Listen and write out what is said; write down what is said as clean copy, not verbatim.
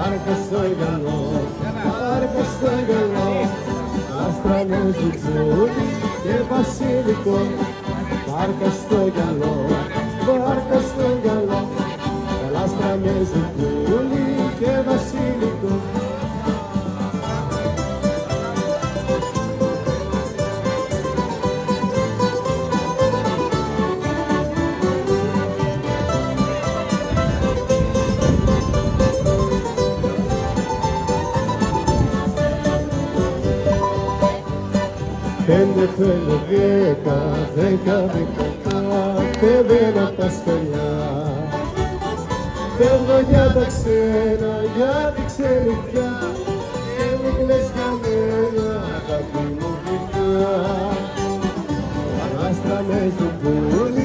Βάρκα στο γυαλό, βάρκα στο γυαλό, άστρα με ζουτζούνι και βασιλικό. Βάρκα στο γυαλό, βάρκα στο γυαλό, άστρα με ζουτζούνι και βασιλικό. Πέντε θέλω δέκα, δέκα, πέβαινα τα στολιά. Φεύγω για τα ξένα, για τη ξενιτιά, και μου κλαις για μένα, αγάπη μου γλυκιά. Άστρα με ζουγούνι